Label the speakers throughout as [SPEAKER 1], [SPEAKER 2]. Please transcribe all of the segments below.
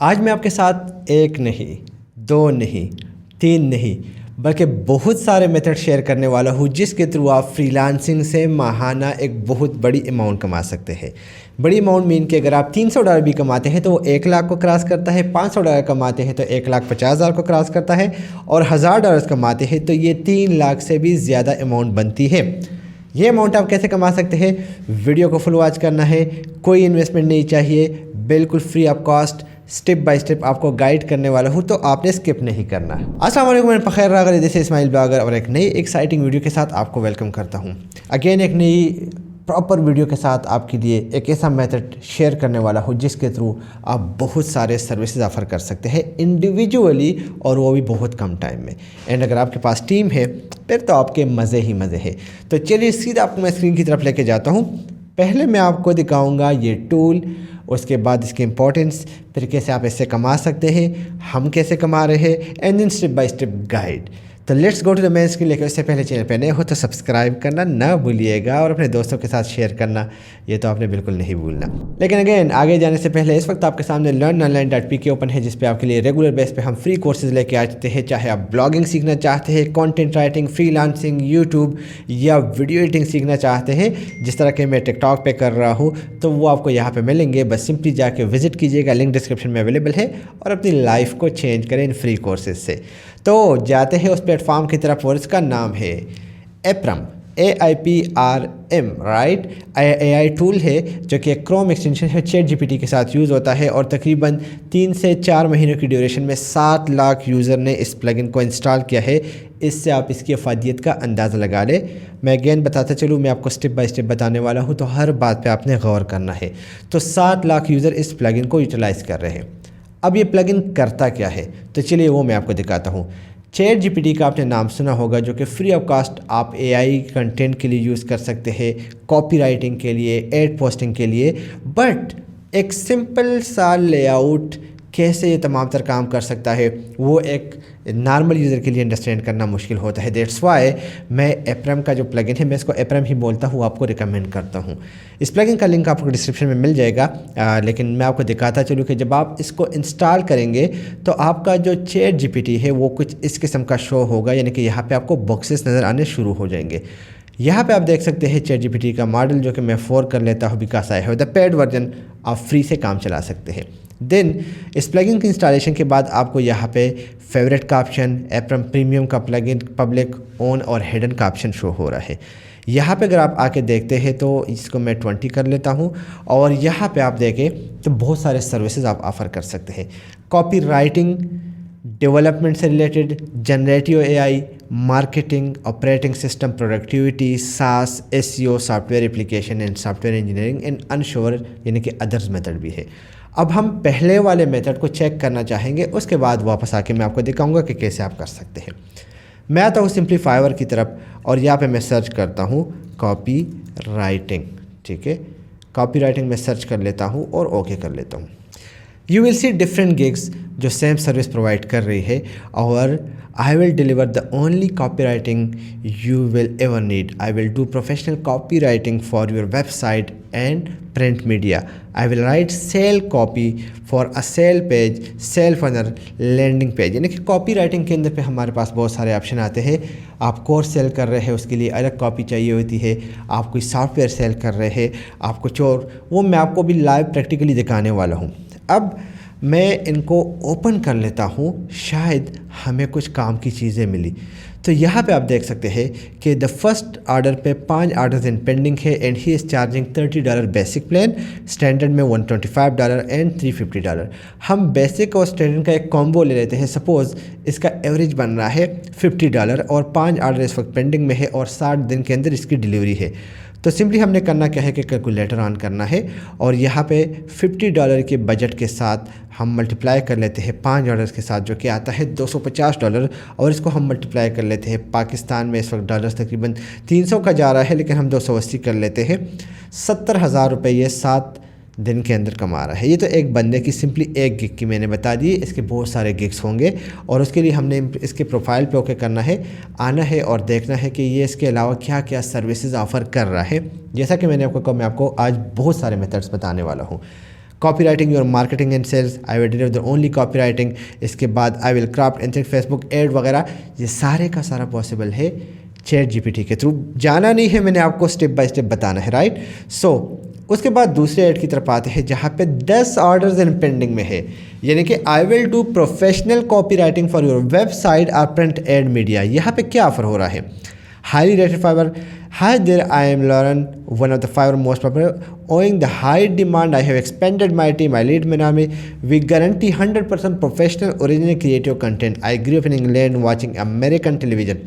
[SPEAKER 1] आज मैं आपके साथ एक नहीं, दो नहीं, तीन नहीं, बल्कि बहुत सारे मेथड शेयर करने वाला हूँ जिसके थ्रू आप फ्रीलांसिंग से माहाना एक बहुत बड़ी अमाउंट कमा सकते हैं। बड़ी अमाउंट मीन कि अगर आप $300 भी कमाते हैं तो वो 1 लाख को क्रॉस करता है, $500 कमाते हैं तो 1,50,000 को क्रॉस करता है, और $1,000 कमाते हैं तो ये 3 लाख से भी ज़्यादा अमाउंट बनती है। ये अमाउंट आप कैसे कमा सकते हैं, वीडियो को फुल वॉच करना है, कोई इन्वेस्टमेंट नहीं चाहिए, बिल्कुल free of cost step by step आपको गाइड करने वाला हूँ, तो आपने स्किप नहीं करना। अस्सलाम वालेकुम, मैं पखैर रागर जैसे इस्माइल ब्लॉगर और एक नई एक्साइटिंग वीडियो के साथ आपको वेलकम करता हूँ। अगेन एक नई प्रॉपर वीडियो के साथ आपके लिए एक ऐसा मेथड शेयर करने वाला हूँ जिसके थ्रू आप बहुत सारे सर्विसेज ऑफ़र कर सकते हैं इंडिविजुअली, और वो भी बहुत कम टाइम में। एंड अगर आपके पास टीम है फिर तो आपके मज़े ही मज़े हैं। तो चलिए सीधा आपको मैं स्क्रीन की तरफ लेके जाता हूँ। पहले मैं आपको दिखाऊंगा ये टूल, उसके बाद इसकी इंपॉर्टेंस, फिर कैसे आप इससे कमा सकते हैं, हम कैसे कमा रहे हैं, and then step by step guide. तो let's go to the main screen. लेकर उससे पहले चैनल पे नए हो तो सब्सक्राइब करना ना भूलिएगा और अपने दोस्तों के साथ शेयर करना, ये तो आपने बिल्कुल नहीं भूलना। लेकिन अगेन आगे जाने से पहले इस वक्त आपके सामने learnonline.pk ओपन है, जिस पे आपके लिए रेगुलर बेस पे हम फ्री कोर्सेज लेके आते हैं। चाहे आप ब्लॉगिंग सीखना चाहते हैं, कंटेंट राइटिंग, फ्रीलांसिंग, यूट्यूब या वीडियो एडिटिंग सीखना चाहते हैं, जिस तरह के मैं टिकटॉक पे कर रहा हूँ, तो वो आपको यहाँ पे मिलेंगे। बस सिंपली जाके विजिट कीजिएगा, लिंक डिस्क्रिप्शन में अवेलेबल है, और अपनी लाइफ को चेंज करें इन फ्री कोर्सेज से। तो जाते हैं उस प्लेटफॉर्म की तरफ, और इसका नाम है एप्रम, AIPRM, राइट। AI टूल है जो कि एक क्रोम एक्सटेंशन है, ChatGPT के साथ यूज़ होता है, और तकरीबन 3 से 4 महीनों की ड्यूरेशन में 7 लाख यूज़र ने इस प्लगइन को इंस्टॉल किया है। इससे आप इसकी अफादियत का अंदाज़ा लगा लें। मैं अगेन बताता चलूँ, मैं आपको स्टेप बाय स्टेप बताने वाला हूँ, तो हर बात पे आपने गौर करना है। तो 7 लाख यूज़र इस प्लगइन को यूटिलाइज़ कर रहे हैं। अब ये प्लगइन करता क्या है, तो चलिए वो मैं आपको दिखाता हूँ। ChatGPT का आपने नाम सुना होगा, जो कि फ्री ऑफ कास्ट आप AI कंटेंट के लिए यूज़ कर सकते हैं, कॉपी राइटिंग के लिए, एड पोस्टिंग के लिए। बट एक सिंपल सा लेआउट कैसे ये तमाम तर काम कर सकता है, वो एक नॉर्मल यूज़र के लिए अंडरस्टैंड करना मुश्किल होता है। दैट्स वाई मैं एप्रम का जो प्लगइन है, मैं इसको एप्रम ही बोलता हूँ, आपको रिकमेंड करता हूँ। इस प्लगइन का लिंक आपको डिस्क्रिप्शन में मिल जाएगा, लेकिन मैं आपको दिखाता चलूँ कि जब आप इसको इंस्टॉल करेंगे तो आपका जो ChatGPT है वो कुछ इस किस्म का शो होगा, यानी कि यहाँ पर आपको बॉक्सेस नज़र आने शुरू हो जाएंगे। यहाँ पे आप देख सकते हैं ChatGPT का मॉडल, जो कि मैं 4 कर लेता हूँ because I have the paid version. आप फ्री से काम चला सकते हैं। देन इस प्लगइन की इंस्टॉलेशन के बाद आपको यहाँ पे फेवरेट का ऑप्शन, एप्रम प्रीमियम का प्लगइन, पब्लिक, ऑन और हिडन का ऑप्शन शो हो रहा है। यहाँ पे अगर आप आके देखते हैं तो इसको मैं 20 कर लेता हूँ, और यहाँ पे आप देखें तो बहुत सारे सर्विसेज आप ऑफ़र कर सकते हैं। कॉपी राइटिंग, डेवलपमेंट से related, generative AI, marketing, operating system, productivity, SaaS, SEO, software application and software engineering and unsure, यानी कि अदर्स मेथड भी है। अब हम पहले वाले मेथड को चेक करना चाहेंगे, उसके बाद वापस आके मैं आपको दिखाऊंगा कि कैसे आप कर सकते हैं। मैं आता हूँ सिंप्लीफायर की तरफ, और यहाँ पे मैं सर्च करता हूँ कॉपी राइटिंग। ठीक है, कॉपी राइटिंग में सर्च कर लेता हूँ और ओके कर लेता हूँ। You will see different gigs जो सेम सर्विस प्रोवाइड कर रही है, और I will deliver the only copy writing you will ever need. I will do professional copy writing for your website and print media. I will write sale copy for a sale page, sale funnel, landing page. यानी कि copy writing के अंदर पे हमारे पास बहुत सारे option आते हैं। आप कोर्स सेल कर रहे हैं, उसके लिए अलग कॉपी चाहिए होती है। आप कोई सॉफ्टवेयर सेल कर रहे हैं, आप कुछ और, वो मैं आपको भी लाइव प्रैक्टिकली दिखाने वाला हूँ। अब मैं इनको ओपन कर लेता हूँ, शायद हमें कुछ काम की चीज़ें मिली। तो यहाँ पे आप देख सकते हैं कि द फर्स्ट ऑर्डर पे 5 ऑर्डर्स इन पेंडिंग है, and he is charging $30 basic plan, standard में $125 एंड $350। हम बेसिक और स्टैंडर्ड का एक कॉम्बो ले लेते हैं। सपोज़ इसका एवरेज बन रहा है $50, और 5 ऑर्डर इस वक्त पेंडिंग में है, और 60 दिन के अंदर इसकी डिलीवरी है। तो सिंपली हमने करना क्या है कि कैलकुलेटर ऑन करना है, और यहाँ पे $50 के बजट के साथ हम मल्टीप्लाई कर लेते हैं 5 ऑर्डर्स के साथ, जो कि आता है $250, और इसको हम मल्टीप्लाई कर लेते हैं। पाकिस्तान में इस वक्त डॉलर्स तकरीबन 300 का जा रहा है, लेकिन हम 280 कर लेते हैं। 70,000 रुपये ये 7 दिन के अंदर कमा रहा है। ये तो एक बंदे की सिंपली एक गिग की मैंने बता दी, इसके बहुत सारे गिग्स होंगे, और उसके लिए हमने इसके प्रोफाइल पे ओके करना है, आना है और देखना है कि ये इसके अलावा क्या क्या सर्विसेज ऑफ़र कर रहा है। जैसा कि मैंने आपको कहा, मैं आपको आज बहुत सारे मेथड्स बताने वाला हूँ। Copy writing your marketing and sales, I will deliver the only copy writing. इसके बाद I will craft and Facebook ad वगैरह, ये सारे का सारा पॉसिबल है चैट जीपीटी के थ्रू। जाना नहीं है, मैंने आपको स्टेप बाय स्टेप बताना है, राइट। सो उसके बाद दूसरे ऐड की तरफ आते हैं जहाँ पे 10 ऑर्डर्स इन पेंडिंग में है, यानी कि I will do professional copy writing for your website और प्रिंट एड मीडिया। यहाँ पे क्या ऑफर हो रहा है? Highly rated Fiverr, hi there I am Lauren, one of the Fiverr most popular, owing the high demand I have expanded my team, I lead Minami, we guarantee 100% professional original creative content, I grew up in England watching American television.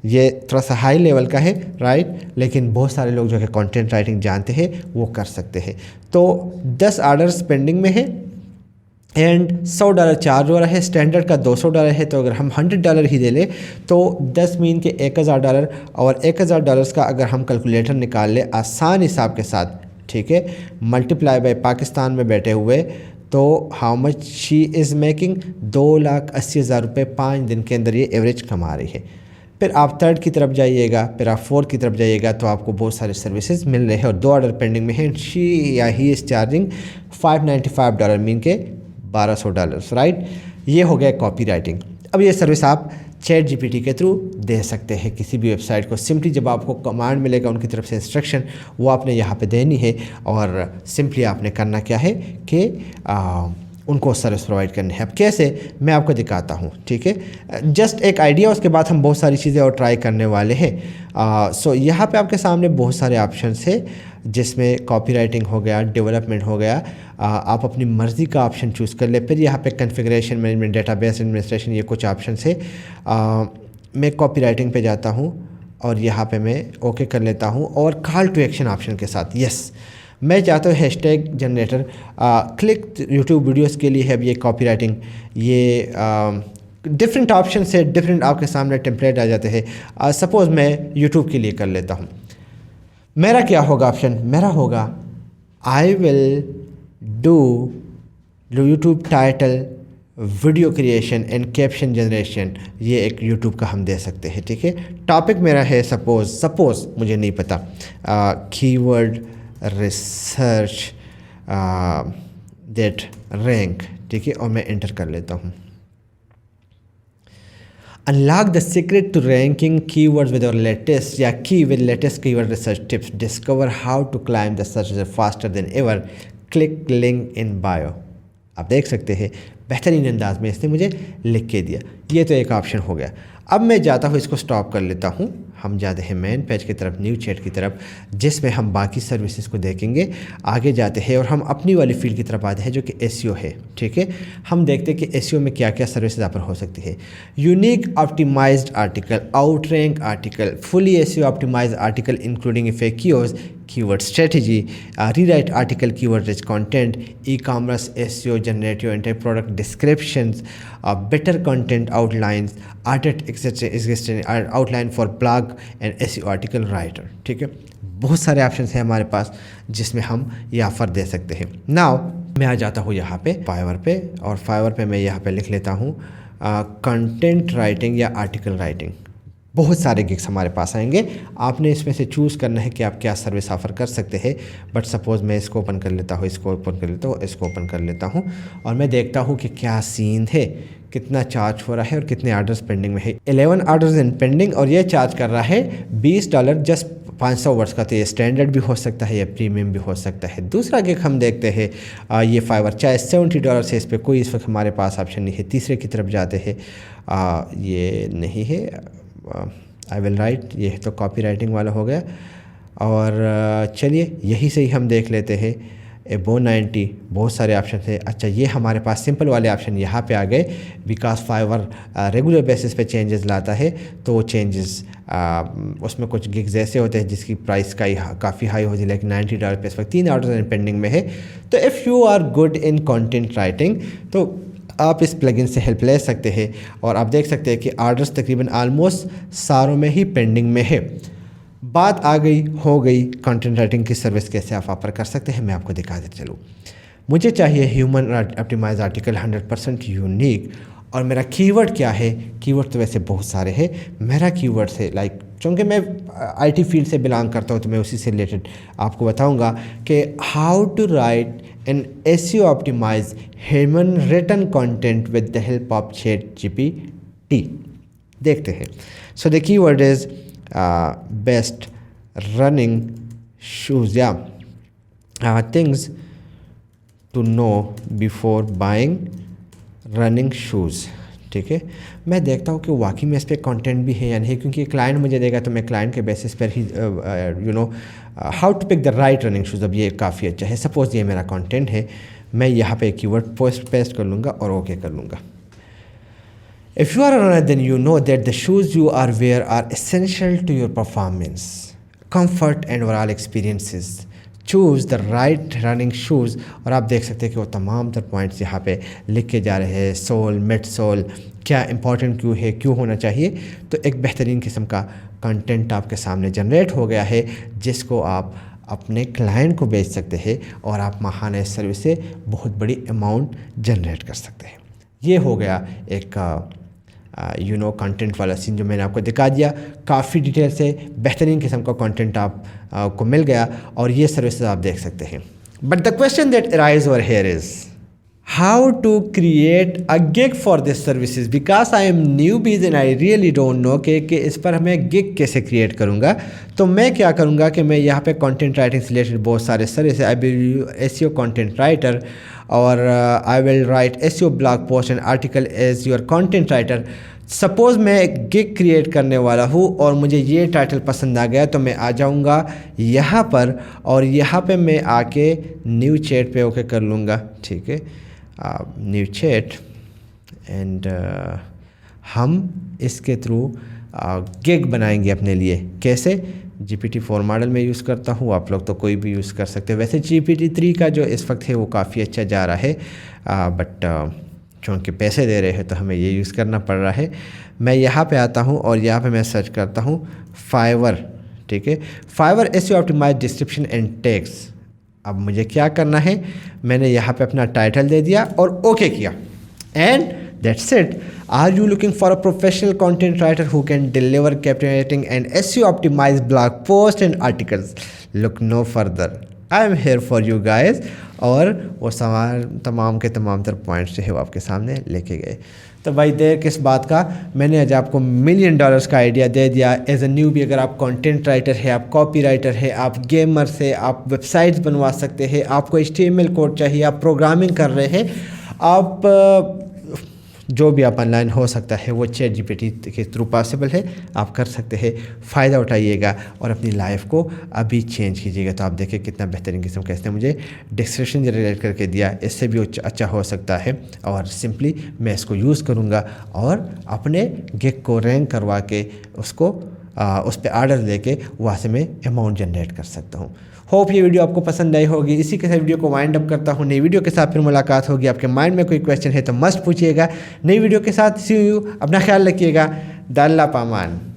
[SPEAKER 1] ये थोड़ा सा high level का है, right, लेकिन बहुत सारे लोग जो है कंटेंट राइटिंग जानते हैं वो कर सकते हैं। तो 10 ऑर्डर्स पेंडिंग में है एंड $100 चार्ज हो रहा है, स्टैंडर्ड का $200 है। तो अगर हम $100 ही दे लें तो 10 मीन के $1000, और $1000 का अगर हम कैलकुलेटर निकाल लें आसान हिसाब के साथ, ठीक है, मल्टीप्लाई बाय पाकिस्तान में बैठे हुए, तो how much she is making, 2,80,000 रुपये 5 दिन के अंदर ये एवरेज कमा रही है। फिर आप थर्ड की तरफ जाइएगा, फिर आप फोर्थ की तरफ जाइएगा तो आपको बहुत सारे सर्विसेज मिल रहे हैं और 2 ऑर्डर पेंडिंग में है। शी या ही इज़ चार्जिंग $595 मीन के $1200, राइट। ये हो गया कॉपी राइटिंग। अब ये सर्विस आप चैट जीपीटी के थ्रू दे सकते हैं किसी भी वेबसाइट को। सिंपली जब आपको कमांड मिलेगा उनकी तरफ से इंस्ट्रक्शन, वो आपने यहाँ पे देनी है और सिंपली आपने करना क्या है कि उनको सर्विस प्रोवाइड करनी है। अब कैसे, मैं आपको दिखाता हूँ, ठीक है। जस्ट एक आइडिया, उसके बाद हम बहुत सारी चीज़ें और ट्राई करने वाले हैं। सो यहाँ पे आपके सामने बहुत सारे ऑप्शंस है, जिसमें कॉपी राइटिंग हो गया, डेवलपमेंट हो गया। आप अपनी मर्ज़ी का ऑप्शन चूज़ कर ले। फिर यहाँ पे कॉन्फ़िगरेशन मैनेजमेंट, डेटाबेस एडमिनिस्ट्रेशन, ये कुछ ऑप्शंस है। मैं कॉपी राइटिंग पे जाता हूँ और यहाँ पे मैं ओके कर लेता हूँ और कॉल टू एक्शन ऑप्शन के साथ यस। मैं चाहता हूँ hashtag generator click YouTube videos के लिए है। अब ये कॉपी राइटिंग, ये डिफरेंट ऑप्शन से डिफरेंट आपके सामने टेम्पलेट आ जाते हैं। सपोज़ मैं यूट्यूब के लिए कर लेता हूँ। मेरा क्या होगा ऑप्शन? मेरा होगा आई will do YouTube title, video creation and caption generation. ये एक यूट्यूब का हम दे सकते हैं, ठीक है। टॉपिक मेरा है सपोज़ मुझे नहीं पता, कीवर्ड रिसर्च दैट रैंक, ठीक है, और मैं एंटर कर लेता हूँ। Unlock the secret to ranking keywords with और लेटेस्ट या की with latest keyword research tips, discover how to climb the search faster than ever, click link in bio. आप देख सकते हैं बेहतरीन अंदाज में इसने मुझे लिख के दिया। ये तो एक ऑप्शन हो गया। अब मैं जाता हूँ, इसको स्टॉप कर लेता हूँ। हम जाते हैं मेन पेज की तरफ, न्यू चैट की तरफ, जिसमें हम बाकी सर्विसेज को देखेंगे। आगे जाते हैं और हम अपनी वाली फील्ड की तरफ आते हैं जो कि एसईओ है, ठीक है। हम देखते हैं कि एसईओ में क्या क्या सर्विसेज यहाँ पर हो सकती है। Unique optimised article, outrank article, fully SEO optimised article including FAQs, keyword strategy, rewrite article, keyword rich content, ecommerce SEO, generative and product descriptions, better content outlines, outline for blog and SEO article writer, ठीक है। बहुत सारे options हैं हमारे पास जिसमें हम ये offer दे सकते हैं। नाउ मैं आ जाता हूँ यहाँ पे फाइवर पे, और फाइवर पे मैं यहाँ पे लिख लेता हूँ कंटेंट राइटिंग या आर्टिकल राइटिंग। बहुत सारे गिग्स हमारे पास आएंगे, आपने इसमें से चूज़ करना है कि आप क्या सर्विस ऑफ़र कर सकते हैं। बट सपोज़ मैं इसको ओपन कर लेता हूँ, इसको ओपन कर लेता हूँ, इसको ओपन कर लेता हूँ, और मैं देखता हूँ कि क्या सीन है, कितना चार्ज हो रहा है और कितने ऑर्डर्स पेंडिंग में है। 11 ऑर्डर्स इन पेंडिंग, और ये चार्ज कर रहा है $20 जस्ट 500 वर्ड्स का। तो ये स्टैंडर्ड भी हो सकता है या प्रीमियम भी हो सकता है। दूसरा गिग हम देखते हैं, ये फाइवर चाहे $70 से, इस पर कोई इस वक्त हमारे पास ऑप्शन नहीं है। तीसरे की तरफ जाते हैं, ये नहीं है, आई विल राइट, ये तो कॉपी राइटिंग वाला हो गया। और चलिए यही से ही हम देख लेते हैं। एबो 90, बहुत सारे ऑप्शन थे। अच्छा, ये हमारे पास सिंपल वाले ऑप्शन यहाँ पे आ गए, बिकॉज फाइवर रेगुलर बेसिस पे चेंजेस लाता है। तो वो चेंजेस उसमें कुछ गिग्स ऐसे होते हैं जिसकी प्राइस काफ़ी हाई होती है, लेकिन $90 पे इस वक्त 3 ऑर्डर पेंडिंग में है। तो if you are good in content writing तो आप इस प्लगइन से हेल्प ले सकते हैं। और आप देख सकते हैं कि ऑर्डर्स तकरीबन ऑलमोस्ट सारों में ही पेंडिंग में है। बात हो गई कंटेंट राइटिंग की सर्विस कैसे आप ऑफर कर सकते हैं, मैं आपको दिखा देता चलूँ। मुझे चाहिए ह्यूमन ऑप्टिमाइज आर्टिकल 100% यूनिक, और मेरा कीवर्ड क्या है? कीवर्ड तो वैसे बहुत सारे हैं। मेरा कीवर्ड है लाइक क्योंकि मैं आईटी फील्ड से बिलोंग करता हूँ तो मैं उसी से रिलेटेड आपको बताऊँगा कि how to write an SEO optimise human written content with the help of ChatGPT। देखते हैं। So the keyword is best running shoes या things to know before buying running shoes. ठीक है, मैं देखता हूँ कि वाकई में इस पर कंटेंट भी है या नहीं, क्योंकि क्लाइंट मुझे देगा तो मैं क्लाइंट के बेसिस पर ही how to pick the right running shoes. अब ये काफ़ी अच्छा है। सपोज़ ये मेरा कंटेंट है, मैं यहाँ पे कीवर्ड पेस्ट कर लूँगा और ओके कर लूँगा। If you are a runner, then you know that the shoes you are wear are essential to your performance, comfort and overall experiences. Choose the right running shoes। और आप देख सकते हैं कि वो तमाम तर पॉइंट्स यहाँ पे लिख के जा रहे हैं। सोल, मिड सोल, क्या इंपॉर्टेंट क्यों है, क्यों होना चाहिए। तो एक बेहतरीन किस्म का कंटेंट आपके सामने जनरेट हो गया है, जिसको आप अपने क्लाइंट को बेच सकते हैं और आप माहाना सर्विस से बहुत बड़ी अमाउंट जनरेट कर सकते हैं। ये हो गया एक कंटेंट वाला सीन जो मैंने आपको दिखा दिया। काफ़ी डिटेल से बेहतरीन किस्म का कंटेंट आप को मिल गया और ये सर्विसेज आप देख सकते हैं। But the question that arise over here is how to create a gig for this services, because I am newbie and I really don't know कि इस पर हमें गिग कैसे क्रिएट करूँगा। तो मैं क्या करूँगा कि मैं यहाँ पे कंटेंट राइटिंग से रिलेटेड बहुत सारे service, I will SEO content writer और I will write SEO blog post and article as your content writer. Suppose मैं एक गिग क्रिएट करने वाला हूँ और मुझे ये टाइटल पसंद आ गया, तो मैं आ जाऊँगा यहाँ पर और यहाँ पे मैं आके न्यू चैट पे ओके कर लूँगा। ठीक है, न्यू चैट एंड हम इसके थ्रू गिग बनाएंगे अपने लिए। कैसे? GPT-4 मॉडल में यूज़ करता हूँ, आप लोग तो कोई भी यूज़ कर सकते हैं। वैसे GPT-3 का जो इस वक्त है वो काफ़ी अच्छा जा रहा है, बट चूँकि पैसे दे रहे हैं तो हमें ये यूज़ करना पड़ रहा है। मैं यहाँ पे आता हूँ और यहाँ पे मैं सर्च करता हूँ फाइवर। ठीक है, Fiverr SEO optimise description and tags. अब मुझे क्या करना है, मैंने यहाँ पे अपना टाइटल दे दिया और ओके किया and that's it. Are you looking for a professional content writer who can deliver captivating and SEO optimise blog post and articles? Look no further, I am here for you guys. और वो तमाम के तमाम तर points जो है वो आपके सामने लेके गए। तो भाई देर किस बात का, मैंने आज आपको $1 मिलियन का आइडिया दे दिया। एज अ न्यू भी अगर आप कंटेंट राइटर है, आप कॉपी राइटर है, आप गेमर्स है, आप वेबसाइट्स बनवा सकते हैं, आपको HTML कोड चाहिए, आप प्रोग्रामिंग कर रहे हैं, आप जो भी आप ऑनलाइन हो सकता है वो ChatGPT के थ्रू पॉसिबल है, आप कर सकते हैं। फ़ायदा उठाइएगा और अपनी लाइफ को अभी चेंज कीजिएगा। तो आप देखिए कितना बेहतरीन किस्म का इसने मुझे डिस्क्रिप्शन जनरेट करके दिया, इससे भी अच्छा हो सकता है। और सिंपली मैं इसको यूज़ करूँगा और अपने गिग को रैंक करवा के उसको उस पर ऑर्डर लेके वहाँ से मैं अमाउंट जनरेट कर सकता हूँ। होप ये वीडियो आपको पसंद आई होगी। इसी के साथ वीडियो को वाइंड अप करता हूँ। नई वीडियो के साथ फिर मुलाकात होगी। आपके माइंड में कोई क्वेश्चन है तो मस्ट पूछिएगा। नई वीडियो के साथ सी यू। अपना ख्याल रखिएगा। दाल्ला पामान।